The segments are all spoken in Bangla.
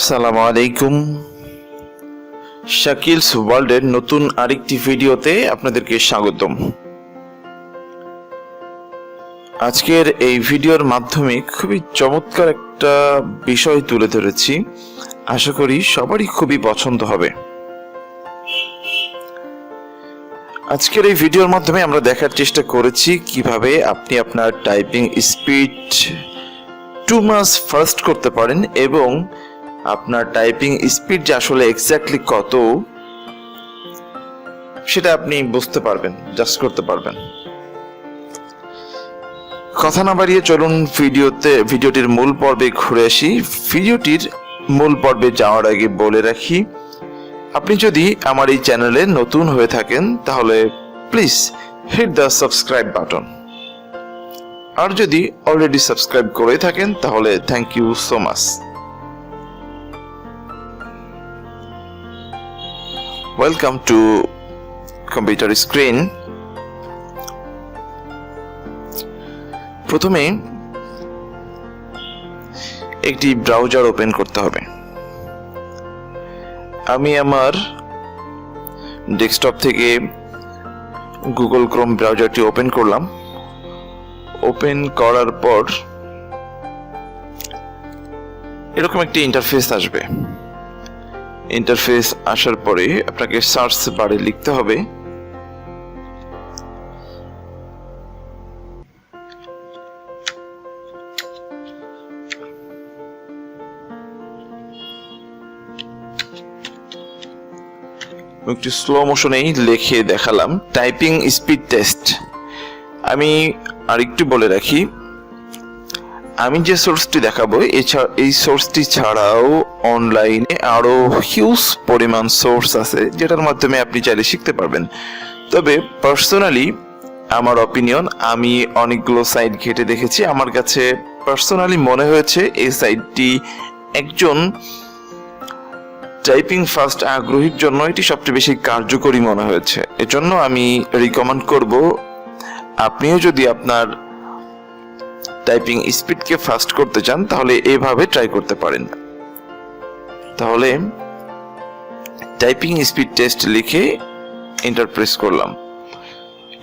আসসালামু আলাইকুম। শাকিলস ওয়ার্ল্ডের নতুন আরেকটি ভিডিওতে আপনাদেরকে স্বাগতম। আজকের এই ভিডিওর মাধ্যমে খুবই চমৎকার একটা বিষয় তুলে ধরেছি, আশা করি সবারই খুবই পছন্দ হবে। আজকের এই ভিডিওর মাধ্যমে আমরা দেখার চেষ্টা করেছি কিভাবে আপনি আপনার টাইপিং স্পিড 2 মাস ফাস্ট করতে পারেন এবং আপনার টাইপিং স্পিড যে আসলে এক্স্যাক্টলি কত সেটা আপনি বুঝতে পারবেন, জাজ করতে পারবেন। কথা না বাড়িয়ে চলুন ভিডিওটির মূল পর্বে ঘুরে আসি। ভিডিওটির মূল পর্বে যাওয়ার আগে বলে রাখি, আপনি যদি আমার এই চ্যানেলে নতুন হয়ে থাকেন তাহলে please hit the subscribe button, আর যদি অলরেডি সাবস্ক্রাইব করে থাকেন তাহলে thank you so much. Welcome to computer screen. প্রথমে একটি ব্রাউজার ওপেন করতে হবে। আমি আমার ডেস্কটপ থেকে গুগল ক্রোম ব্রাউজারটি ওপেন করলাম। ওপেন করার পর এরকম একটি ইন্টারফেস আসবে। ইন্টারফেস আসার পরে আপনাকে সার্চ বারে লিখতে হবে একটু স্লো মোশনেই লিখে দেখালাম টাইপিং স্পিড টেস্ট। আমি আরেকটু বলে রাখি, আমি যে সোর্সটি দেখাবো এই সোর্সটি ছাড়াও অনলাইনে আরো হিউজ পরিমাণ সোর্স আছে যেটার মাধ্যমে আপনি চাইলে শিখতে পারবেন। তবে পার্সোনালি আমার অপিনিয়ন, আমি অনেকগুলো সাইট ঘেটে দেখেছি, আমার কাছে পার্সোনালি মনে হয়েছে এই সাইটটি একজন টাইপিং ফাস্ট আগ্রহীর জন্য এটি সবচেয়ে বেশি কার্যকরী মনে হয়েছে। এজন্য আমি রিকমেন্ড করব, আপনিও যদি আপনার টাইপিং স্পিডকে ফাস্ট করতে চান তাহলে এইভাবে ট্রাই করতে পারেন। তাহলে টাইপিং স্পিড টেস্ট লিখে এন্টার প্রেস করলাম।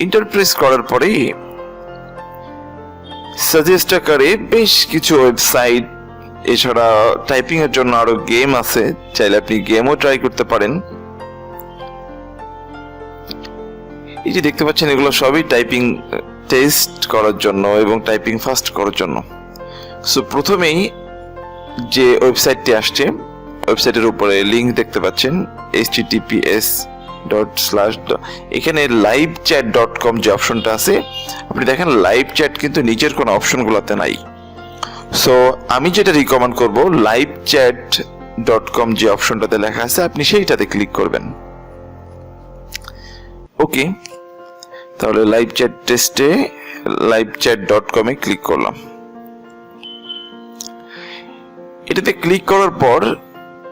এন্টার প্রেস করার পরে সাজেস্ট আকারে বেশ কিছু ওয়েবসাইট, এছাড়া টাইপিং এর জন্য আরো গেম আছে, চাইলে আপনি গেমও ট্রাই করতে পারেন। এই যে দেখতে পাচ্ছেন এগুলো সবই টাইপিং টেস্ট করার জন্য এবং টাইপিং ফাস্ট করার জন্য। সো প্রথমেই যে ওয়েবসাইটটি আসছে, ওয়েবসাইটের উপরে লিংক দেখতে পাচ্ছেন https:/, এখানে livechat.com যে অপশনটা আছে, আপনি দেখেন লাইভ চ্যাট কিন্তু নিচের কোনো অপশনগুলোতে নাই। সো আমি যেটা রিকমেন্ড করব, livechat.com যে অপশনটাতে লেখা আছে আপনি সেইটাতে ক্লিক করবেন। ওকে, তাহলে লাইভ চ্যাট টেস্টে livechat.com এ ক্লিক করলাম। এটাতে ক্লিক করার পর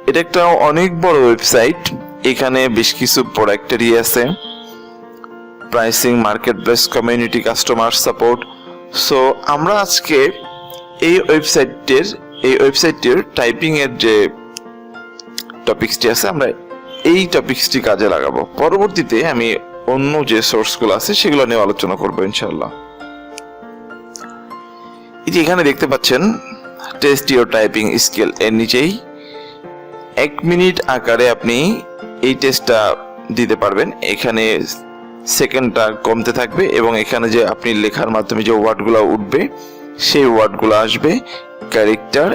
এটা একটা অনেক বড় ওয়েবসাইট, এখানে বেশ কিছু প্রোডাক্টেরই আছে, pricing, market place, community, customer support. So আমরা আজকে এই ওয়েবসাইটের টাইপিং এর যে টপিকসটি আছে আমরা এই টপিকসটি কাজে লাগাবো। পরবর্তীতে আমি অন্য যে সোর্সগুলো আছে সেগুলো নিয়ে আলোচনা করবো ইনশাআল্লাহ। এই যে এখানে দেখতে পাচ্ছেন টেস্ট ইওর টাইপিং স্কিল, এর নিচেই 1 মিনিট আকারে আপনি এই টেস্টটা দিতে পারবেন। এখানে সেকেন্ডটা কমতে থাকবে এবং এখানে যে আপনি লেখার মাধ্যমে যে ওয়ার্ডগুলো উঠবে সেই ওয়ার্ডগুলো আসবে। ক্যারেক্টার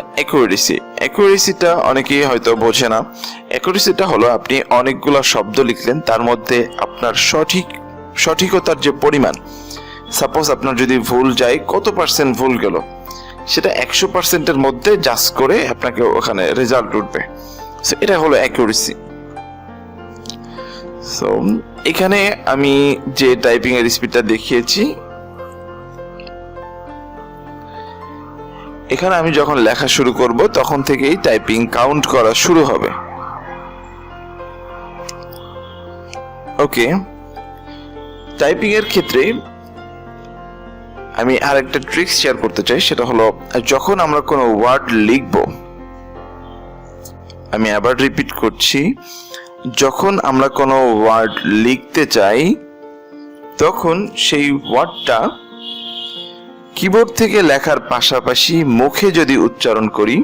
অ্যাকুরেসিটা অনেকেই হয়তো বোঝে না। অ্যাকুরেসিটা হলো আপনি অনেকগুলো শব্দ লিখলেন, তার মধ্যে আপনার সঠিকতার যে পরিমাণ, সাপোজ আপনার যদি ভুল যায়, কত পার্সেন্ট ভুল গেল সেটা 100%-এর মধ্যে জাজ করে আপনাকে ওখানে রেজাল্ট উঠবে। সো এটা হলো অ্যাকুরেসি। সো এখানে আমি যে টাইপিং এর স্পিডটা দেখিয়েছি, এখানে আমি যখন লেখা শুরু করব তখন থেকেই টাইপিং কাউন্ট করা শুরু হবে। ওকে, টাইপিং এর ক্ষেত্রে আমি আরেকটা ট্রিক্স শেয়ার করতে চাই, সেটা হলো যখন আমরা কোনো ওয়ার্ড লিখব আমি আবার রিপিট করছি, যখন আমরা কোনো ওয়ার্ড লিখতে চাই তখন সেই ওয়ার্ডটা কিবোর্ড থেকে লেখার পাশাপাশি মুখে যদি উচ্চারণ করি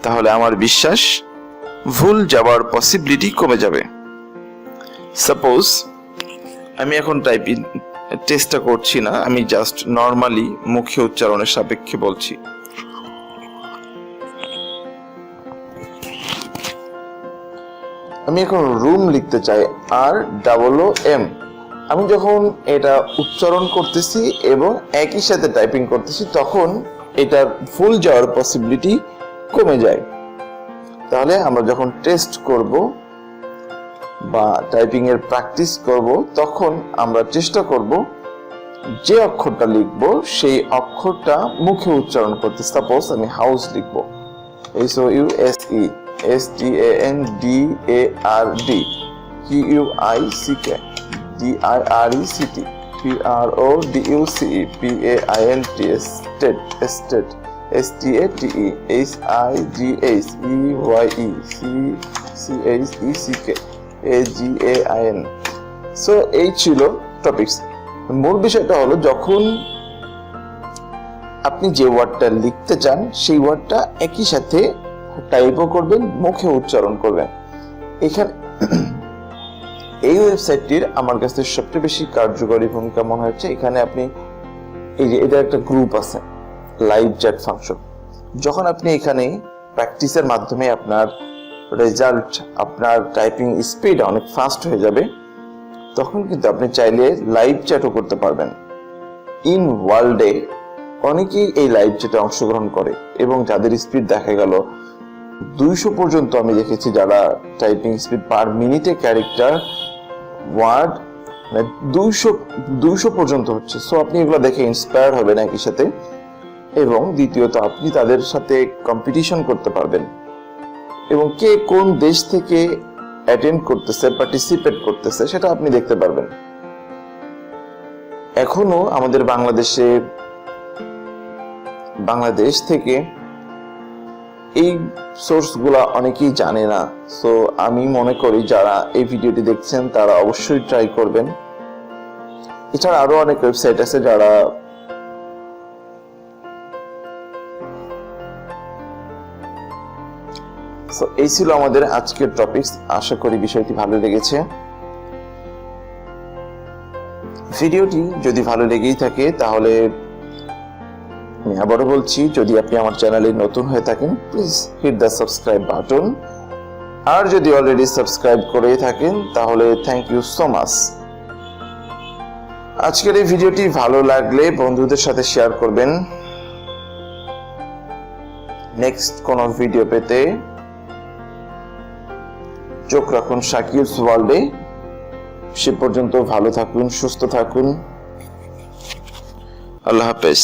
তাহলে আমার বিশ্বাস ভুল যাওয়ার পসিবিলিটি কমে যাবে। সাপোজ আমি এখন টাইপিং টেস্টটা করছি না, আমি জাস্ট নর্মালি মুখে উচ্চারণের সাপেক্ষে বলছি। আমি এখন রুম লিখতে চাই, ROOM। আমি যখন এটা উচ্চারণ করতেছি এবং একই সাথে টাইপিং করতেছি তখন এটার ভুল যাওয়ার পসিবিলিটি কমে যায়। তাহলে আমরা যখন টেস্ট করব বা টাইপিং এর প্র্যাকটিস করব তখন আমরা চেষ্টা করব যে অক্ষরটা লিখব সেই অক্ষরটা মুখে উচ্চারণ করতে। সাপোজ আমি হাউস লিখব, HOUSE, STANDARD, QUICK, DIRECT, PRODUCE, PAINT, state, STATE, HIGH, EYE, CCHECK, AGAIN। So এই ছিল টপিকস। মূল বিষয়টা হলো যখন আপনি যে ওয়ার্ডটা লিখতে চান সেই ওয়ার্ডটা একই সাথে টাইপও করবেন, মুখে উচ্চারণ করবেন। এখানে এই ওয়েবসাইটটির আমার কাছে সবচেয়ে বেশি কার্যকরী ভূমিকা মনে হচ্ছে, এখানে আপনি এই যে এদের একটা গ্রুপ আছে, লাইভ চ্যাট ফাংশন। যখন আপনি এখানে প্র্যাকটিসের মাধ্যমে আপনার রেজাল্ট, আপনার টাইপিং স্পিড অনেক ফাস্ট হয়ে যাবে, তখন কিন্তু আপনি চাইলে লাইভ চ্যাটও করতে পারবেন। ইন ওয়ার্ল্ডে অনেকেই এই লাইভ চ্যাটে অংশগ্রহণ করে এবং যাদের স্পিড দেখা গেল 200 পর্যন্ত আমি দেখেছি, যারা টাইপিং স্পিড পার মিনিটে ক্যারেক্টার ওয়ার্ড 200 পর্যন্ত হচ্ছে। সো আপনি এগুলো দেখে ইন্সপায়ার হবেন একই সাথে, এবং দ্বিতীয়ত আপনি তাদের সাথে কম্পিটিশন করতে পারবেন এবং কে কোন দেশ থেকে অ্যাটেন্ড করতেছে, পার্টিসিপেট করতেছে সেটা আপনি দেখতে পারবেন। এখনো আমাদের বাংলাদেশ থেকে এই সোর্সগুলা অনেকেই জানে না। সো আমি মনে করি যারা এই ভিডিওটি দেখছেন তারা অবশ্যই ট্রাই করবেন। এছাড়া আরো অনেক ওয়েবসাইট আছে যারা এই ছিল আমাদের আজকের টপিকস। আশা করি বিষয়টি ভালো লেগেছে। ভিডিওটি যদি ভালো লেগেই থাকে তাহলে আমি আবারও বলছি, যদি আপনি আমার চ্যানেলে নতুন হয়ে থাকেন please hit the subscribe button, আর যদি অলরেডি সাবস্ক্রাইব করে থাকেন তাহলে থ্যাংক ইউ সো মাচ। আজকের এই ভিডিওটি ভালো লাগলে বন্ধুদের সাথে শেয়ার করবেন। নেক্সট কোন ভিডিও পেতে চোখ রাখুন শাকিলস ওয়ার্ল্ডে। সে পর্যন্ত ভালো থাকুন, সুস্থ থাকুন। আল্লাহ হাফেজ।